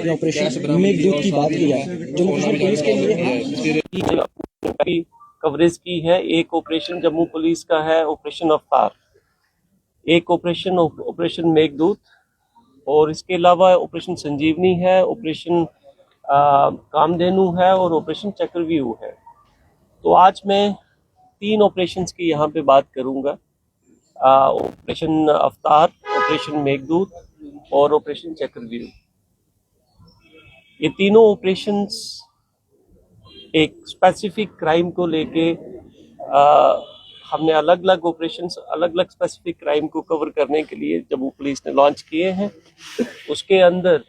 आपने ऑपरेशन मेघदूत की बात की है जम्मू कश्मीर पुलिस के लिए कवरेज की है। एक ऑपरेशन जम्मू पुलिस का है ऑपरेशन अवतार, एक ऑपरेशन मेघदूत, और इसके अलावा ऑपरेशन संजीवनी है, ऑपरेशन कामधेनु है और ऑपरेशन चक्रव्यूह है। तो आज मैं 3 ऑपरेशंस की यहाँ पे बात करूंगा, ऑपरेशन अवतार, ऑपरेशन मेघदूत और ऑपरेशन चक्रव्यूह। ये तीनों ऑपरेशंस एक स्पेसिफिक क्राइम को लेके हमने अलग अलग ऑपरेशंस, अलग अलग स्पेसिफिक क्राइम को कवर करने के लिए जम्मू पुलिस ने लॉन्च किए हैं। उसके अंदर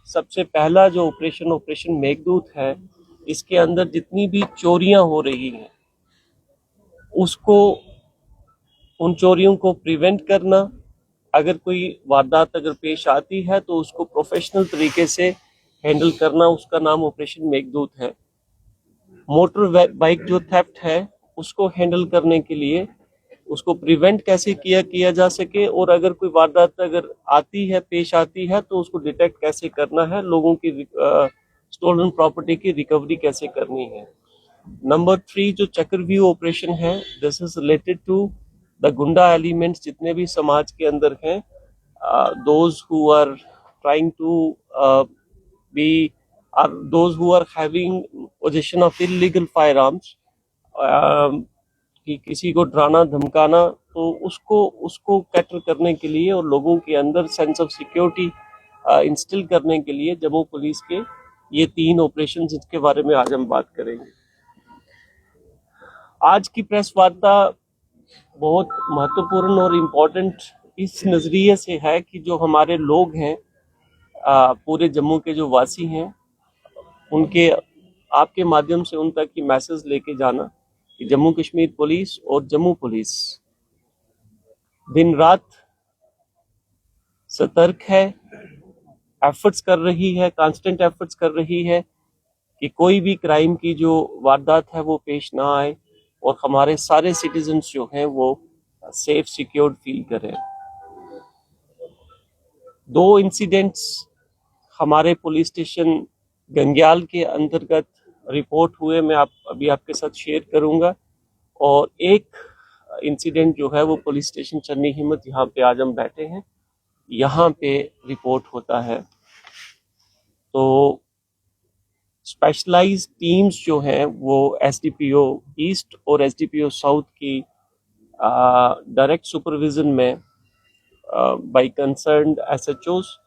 सबसे पहला जो ऑपरेशन मेघदूत है, इसके अंदर जितनी भी चोरियां हो रही हैं उसको, उन चोरियों को प्रिवेंट करना, अगर कोई वारदात अगर पेश आती है तो उसको प्रोफेशनल तरीके से हैंडल करना, उसका नाम ऑपरेशन मेघदूत है। मोटर बाइक जो थेफ्ट है उसको हैंडल करने के लिए उसको प्रिवेंट कैसे किया जा सके, और अगर कोई वारदात अगर आती है, पेश आती है, तो उसको डिटेक्ट कैसे करना है, लोगों की स्टोलन प्रॉपर्टी की रिकवरी कैसे करनी है। नंबर 3 जो चक्रव्यूह ऑपरेशन है, this is related to the goonda elements जितने भी समाज के अंदर हैं, those who are trying to be are those who are having position of illegal firearms, कि किसी को डराना धमकाना, तो उसको कैटर करने के लिए और लोगों के अंदर सेंस ऑफ सिक्योरिटी इंस्टिल करने के लिए जम्मू पुलिस के ये 3 ऑपरेशन, जिसके बारे में आज हम बात करेंगे। आज की प्रेस वार्ता बहुत महत्वपूर्ण और इम्पोर्टेंट इस नज़रिए से है कि जो हमारे लोग हैं, पूरे जम्मू के जो वासी हैं, उनके आपके माध्यम से उन तक की मैसेज लेके जाना कि जम्मू कश्मीर पुलिस और जम्मू पुलिस दिन रात सतर्क है, एफर्ट्स कर रही है, कांस्टेंट एफर्ट्स कर रही है कि कोई भी क्राइम की जो वारदात है वो पेश ना आए और हमारे सारे सिटीजन्स जो हैं वो सेफ सिक्योर्ड फील करें। 2 इंसिडेंट्स हमारे पुलिस स्टेशन गंग्याल के अंतर्गत रिपोर्ट हुए, मैं अभी आपके साथ शेयर करूंगा, और एक इंसिडेंट जो है वो पुलिस स्टेशन चन्नी हिम्मत, यहाँ पे आज हम बैठे हैं, यहाँ पे रिपोर्ट होता है। तो स्पेशलाइज्ड टीम्स जो हैं वो एसडीपीओ ईस्ट और एसडीपीओ साउथ की डायरेक्ट सुपरविजन में by concerned SHOs,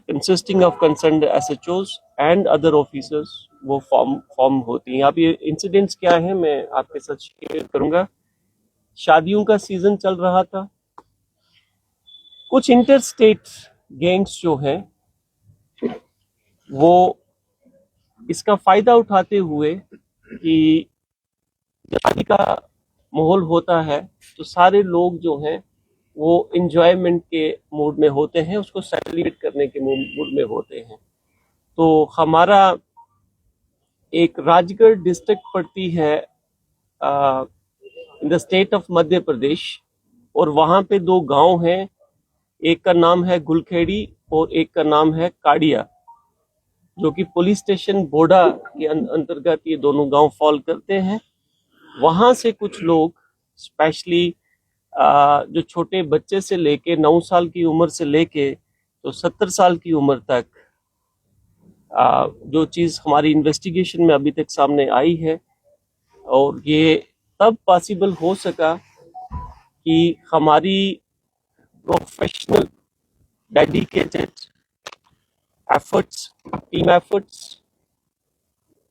consisting of concerned SHOs and other officers, वो फॉर्म होती हैं। अब ये इंसिडेंट्स क्या हैं मैं आपके साथ शेयर करूंगा। शादियों का सीजन चल रहा था, कुछ इंटर स्टेट गैंग्स जो हैं वो इसका फायदा उठाते हुए कि शादी का माहौल होता है तो सारे लोग जो हैं वो इंजॉयमेंट के मूड में होते हैं, उसको सेलिब्रेट करने के मूड में होते हैं। तो हमारा एक राजगढ़ डिस्ट्रिक्ट पड़ती है in the state of Madhya Pradesh, और वहाँ पे 2 गांव हैं, एक का नाम है गुलखेड़ी और एक का नाम है काड़िया, जो कि पुलिस स्टेशन बोडा के अंतर्गत ये दोनों गांव फॉल करते हैं। वहाँ से कुछ लोग स्पेशली जो छोटे बच्चे से लेके 9 साल की उम्र से लेके तो 70 साल की उम्र तक, जो चीज़ हमारी इन्वेस्टिगेशन में अभी तक सामने आई है, और ये तब पॉसिबल हो सका कि हमारी professional dedicated efforts, team efforts,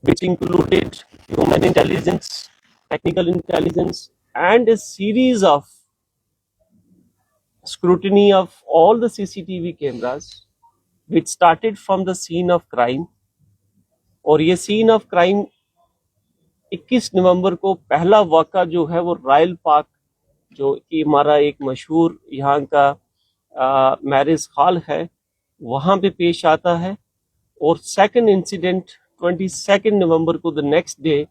which included human intelligence, technical intelligence, and a series of scrutiny of all the CCTV cameras, which started from the scene of crime। और ये सीन ऑफ क्राइम 21 नवंबर को पहला वाक़ा जो है वो royal park, जो कि हमारा एक मशहूर यहाँ का मैरिज हॉल है, वहाँ पे पेश आता है। और सेकंड इंसिडेंट 22 नवंबर को the next day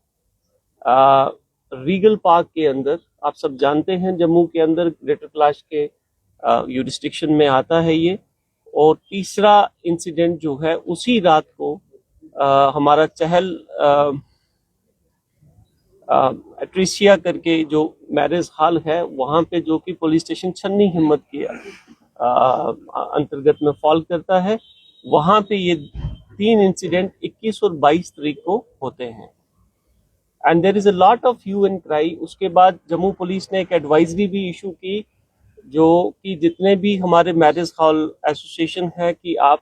Regal park के अंदर, आप सब जानते हैं जम्मू के अंदर ग्रेटर कैलाश के यूरिस्डिक्शन में आता है ये, और तीसरा इंसिडेंट जो है उसी रात को हमारा चहल एट्रिशिया करके जो मैरिज हॉल है वहाँ पे, जो कि पुलिस स्टेशन छन्नी हिम्मत के अंतर्गत में फॉल करता है, वहाँ पे ये 3 इंसिडेंट 21 और 22 तारीख को होते हैं। And there is a lot of hue and cry. उसके बाद जम्मू पुलिस ने एक एडवाइजरी भी इशू की, जो कि जितने भी हमारे मैरिज हॉल एसोसिएशन है कि आप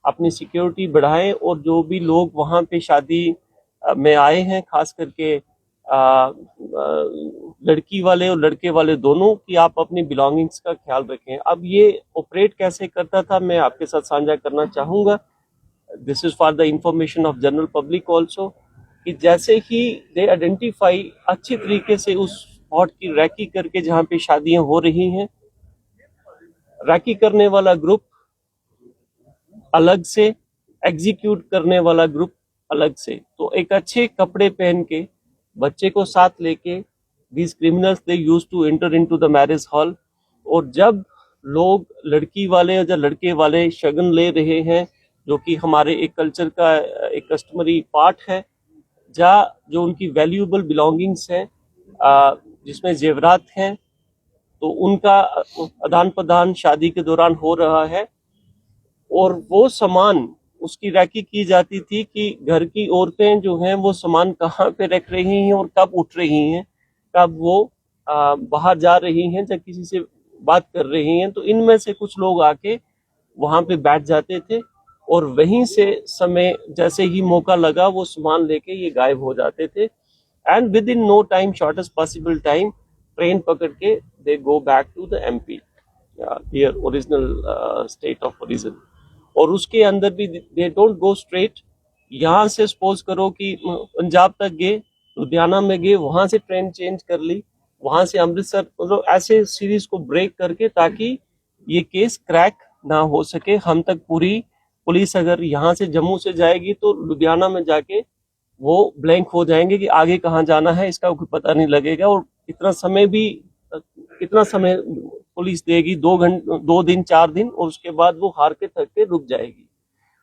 अपनी सिक्योरिटी बढ़ाएं, और जो भी लोग वहाँ पे शादी में आए हैं, खास करके लड़की वाले और लड़के वाले दोनों, कि आप अपनी बिलोंगिंग्स का ख्याल रखें। अब ये ऑपरेट कैसे करता था मैं आपके साथ साझा करना चाहूँगा। This is for the information of general public also, कि जैसे ही दे आइडेंटिफाई अच्छी तरीके से उस स्पॉट की रैकी करके जहाँ पे शादियां हो रही हैं, रैकी करने वाला ग्रुप अलग से, एग्जीक्यूट करने वाला ग्रुप अलग से। तो एक अच्छे कपड़े पहन के, बच्चे को साथ लेके, these criminals they used to enter into the marriage hall, और जब लोग लड़की वाले या लड़के वाले शगन ले रहे हैं, जो कि हमारे एक कल्चर का एक कस्टमरी पार्ट है, जहाँ जो उनकी वैल्यूएबल बिलोंगिंग्स हैं, जिसमें जेवरात हैं, तो उनका आदान प्रदान शादी के दौरान हो रहा है। और वो सामान, उसकी रैकी की जाती थी कि घर की औरतें जो हैं वो सामान कहाँ पे रख रही हैं और कब उठ रही हैं, कब वो बाहर जा रही हैं या किसी से बात कर रही हैं। तो इनमें से कुछ लोग आके वहां पे बैठ जाते थे, और वहीं से समय जैसे ही मौका लगा वो सामान लेके ये गायब हो जाते थे। And within no time, shortest possible time, train पकड़ के they go back to the MP, their original state of origin. और उसके अंदर भी दे डोंट गो स्ट्रेट। यहाँ से सपोज करो कि पंजाब तक गए, लुधियाना में गए, वहां से ट्रेन चेंज कर ली, वहां से अमृतसर, मतलब ऐसे सीरीज को ब्रेक करके, ताकि ये केस क्रैक ना हो सके हम तक। पूरी पुलिस अगर यहाँ से जम्मू से जाएगी तो लुधियाना में जाके वो ब्लैंक हो जाएंगे कि आगे कहाँ जाना है, इसका कोई पता नहीं लगेगा। और कितना समय पुलिस देगी, 2 घंटे, 2 दिन, 4 दिन, और उसके बाद वो हार के थक के रुक जाएगी।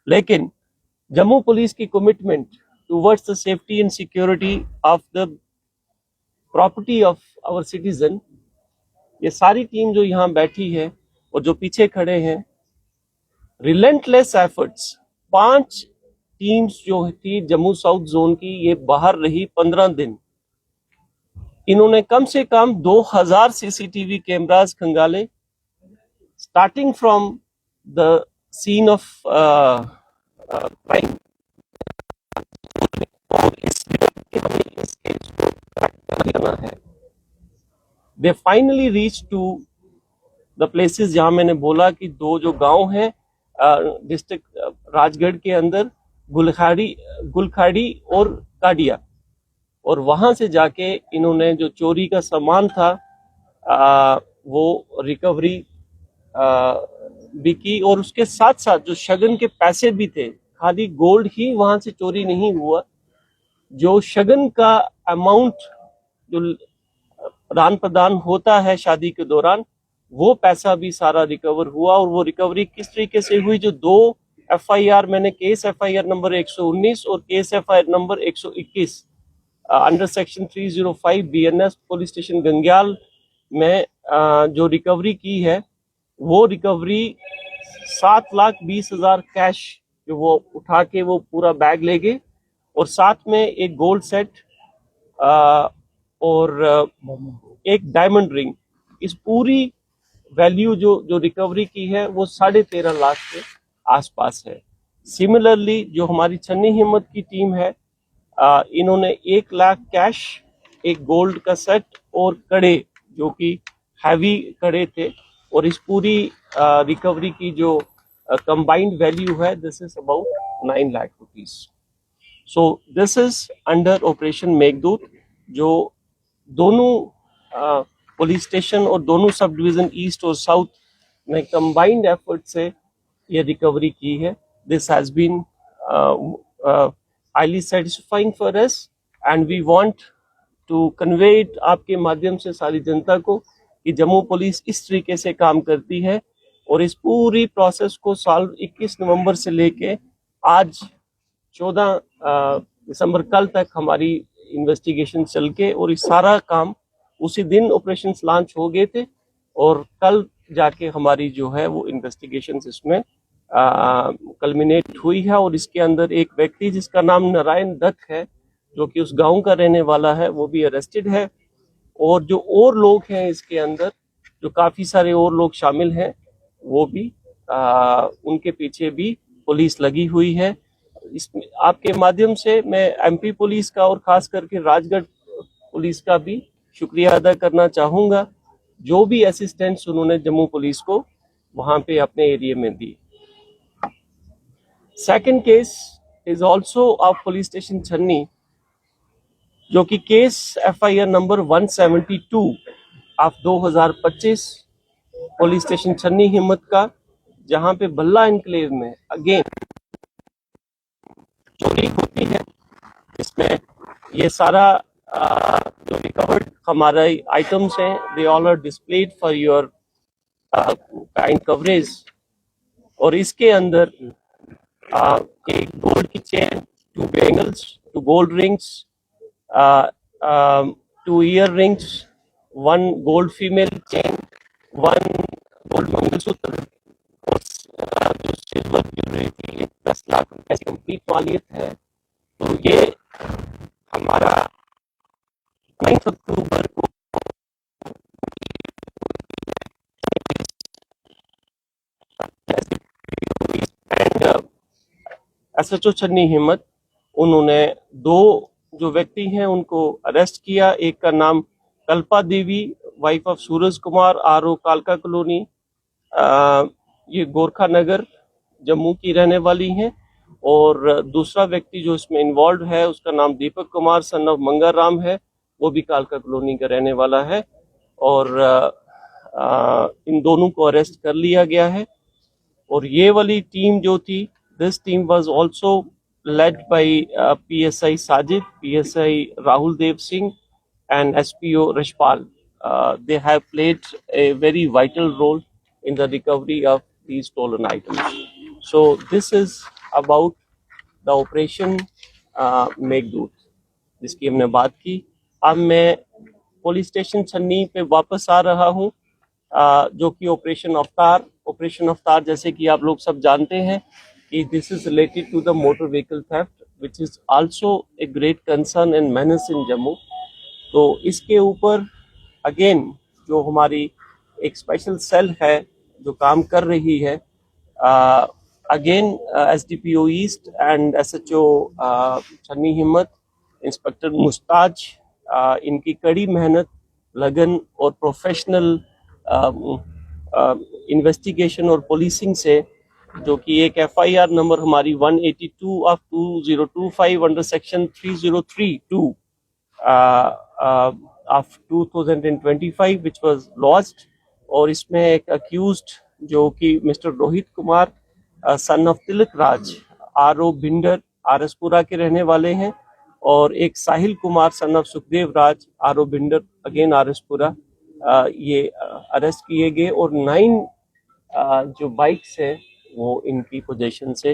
लेकिन जम्मू पुलिस की commitment towards the safety and security of the property of our citizen, ये सारी टीम जो यहाँ बैठी है और जो पीछे खड़े हैं, रिलेंटलेस एफर्ट्स, 5 टीम्स जो थी जम्मू साउथ जोन की, ये बाहर रही 15 दिन। इन्होंने कम से कम 2000 सीसीटीवी कैमरास खंगाले, starting from the scene of crime. They finally reach to the places जहां मैंने बोला कि 2 जो गांव हैं डिस्ट्रिक्ट राजगढ़ के अंदर, गुलखाड़ी और काडिया, और वहां से जाके इन्होंने जो चोरी का सामान था वो रिकवरी भी की। और उसके साथ साथ जो शगन के पैसे भी थे, खाली गोल्ड ही वहां से चोरी नहीं हुआ, जो शगन का अमाउंट जो आदान प्रदान होता है शादी के दौरान, वो पैसा भी सारा रिकवर हुआ। और वो रिकवरी किस तरीके से हुई, जो 2 एफआईआर मैंने, केस एफआईआर नंबर 119 और case FIR number 121 under section 305 BNS police station Gangyal में जो रिकवरी की है, वो रिकवरी 7,20,000 कैश जो वो उठा के वो पूरा बैग ले गए, और साथ में एक गोल्ड सेट और एक डायमंड रिंग। इस पूरी वैल्यू जो रिकवरी की है वो 13.5 लाख के आसपास है। सिमिलरली जो हमारी छन्नी हिम्मत की टीम है, इन्होंने 1 लाख कैश, एक गोल्ड का सेट और कड़े, जो कि हैवी कड़े थे, और इस पूरी रिकवरी की जो कंबाइंड वैल्यू है, this is about 9 lakh rupees. So this is under operation Meghdoot, जो दोनों पुलिस स्टेशन और दोनों सब डिवीजन ईस्ट और साउथ में कंबाइंड एफर्ट से ये रिकवरी की है। This has been highly satisfying for us and we want to convey it आपके माध्यम से सारी जनता को कि जम्मू पुलिस इस तरीके से काम करती है। और इस पूरी प्रोसेस को साल 21 नवंबर से लेके आज 14 दिसंबर कल तक हमारी इन्वेस्टिगेशन चल के, और ये सारा काम उसी दिन ऑपरेशंस लॉन्च हो गए थे और कल जाके हमारी जो है वो इन्वेस्टिगेशन इसमें कल्मिनेट हुई है। और इसके अंदर एक व्यक्ति जिसका नाम नारायण दत्त है, जो कि उस गांव का रहने वाला है, वो भी अरेस्टेड है। और जो और लोग हैं इसके अंदर, जो काफी सारे और लोग शामिल हैं, वो भी उनके पीछे भी पुलिस लगी हुई है। इसमें आपके माध्यम से मैं एमपी पुलिस का और खास करके राजगढ़ पुलिस का भी शुक्रिया अदा करना चाहूंगा, जो भी असिस्टेंस उन्होंने जम्मू पुलिस को वहां पे अपने एरिया में दी। Second case is also of police station Channi, जो कि case FIR number 172 of 2025 police station Channi Himmat का, जहां पे भल्ला एनक्लेव में अगेन चोरी होती है। इसमें ये सारा जो रिकवर्ड हमारे आइटम्स हैं, they all are displayed for your kind coverage. और इसके अंदर एक गोल्ड की chain, 2 bangles, 2 gold rings, 2 earrings, 1 gold female chain, 1 gold mangalsutra और जो सिल्वर ज्वेलरी थी 10 लाख रुपए की कंप्लीट मालियत है। तो ये हमारा 9 अक्टूबर को SHO छन्नी हिम्मत, उन्होंने 2 जो व्यक्ति हैं उनको अरेस्ट किया। एक का नाम Kalpa Devi, wife of Suraj Kumar, RO कालका कॉलोनी, ये गोरखा नगर जम्मू की रहने वाली हैं। और दूसरा व्यक्ति जो इसमें इन्वॉल्व है उसका नाम दीपक कुमार सन ऑफ मंगा राम है, वो भी कालका कॉलोनी का रहने वाला है। और इन दोनों को अरेस्ट कर लिया गया है। और ये वाली टीम जो थी, this team was also led by PSI Sajid, PSI Rahul Dev Singh and SPO Rashpal. They have played a very vital role in the recovery of these stolen items. So this is about the operation Meghdoot, जिसकी हमने बात की। अब मैं police station छन्नी पे वापस आ रहा हूँ, जो कि ऑपरेशन अवतार, जैसे कि आप लोग सब जानते हैं कि this is related to the motor vehicle theft, which is also a great concern and menace in Jammu. तो इसके ऊपर अगेन जो हमारी एक स्पेशल सेल है जो काम कर रही है, again SDPO east and SHO छन्नी हिम्मत, इंस्पेक्टर मुस्ताज, इनकी कड़ी मेहनत, लगन और प्रोफेशनल इन्वेस्टिगेशन और पुलिसिंग से, जो कि एक FIR नंबर हमारी 182 of 2025 under section 3032 of 2025 which was lost. और इसमें एक अक्यूज्ड जो कि mister Rohit Kumar son of Tilak Raj, RO Bhinder, RSपुरा के रहने वाले हैं। और एक Sahil Kumar son of Sukhdev Raj, RO Bhinder, again RSपुरा, ये अरेस्ट किए गए। और 9 जो बाइक्स है वो इनकी पोजीशन से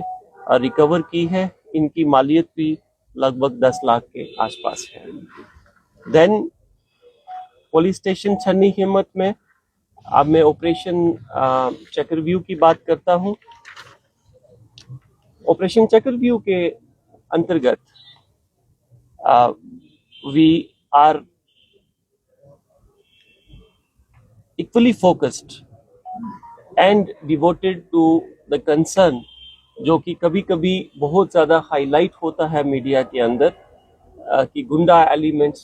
रिकवर की है। इनकी मालियत भी लगभग 10 लाख के आसपास है। देन पुलिस स्टेशन छन्नी हिम्मत में अब मैं ऑपरेशन चक्रव्यूह की बात करता हूं। ऑपरेशन चक्रव्यूह के अंतर्गत we are equally focused and devoted to the concern, जो कि कभी कभी बहुत ज़्यादा हाईलाइट होता है मीडिया के अंदर, कि गुंडा एलिमेंट्स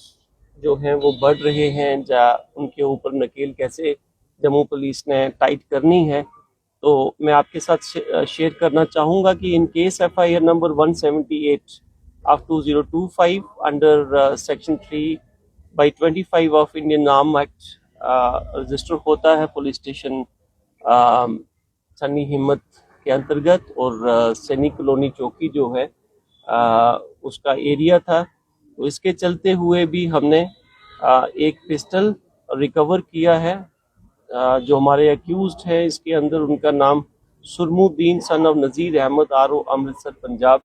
जो हैं वो बढ़ रहे हैं, या उनके ऊपर नकेल कैसे जम्मू पुलिस ने टाइट करनी है। तो मैं आपके साथ शेयर करना चाहूँगा कि in case FIR number 178 of 2025 under section 3/25 of Indian arm act register होता है पुलिस स्टेशन छन्नी हिम्मत के अंतर्गत। और सैनिक कॉलोनी चौकी जो है उसका एरिया था। तो इसके चलते हुए भी हमने एक पिस्टल रिकवर किया है जो हमारे अक्यूज्ड हैं इसके अंदर उनका नाम Surmuddin son of Nazir Ahmad R O Amritsar Punjab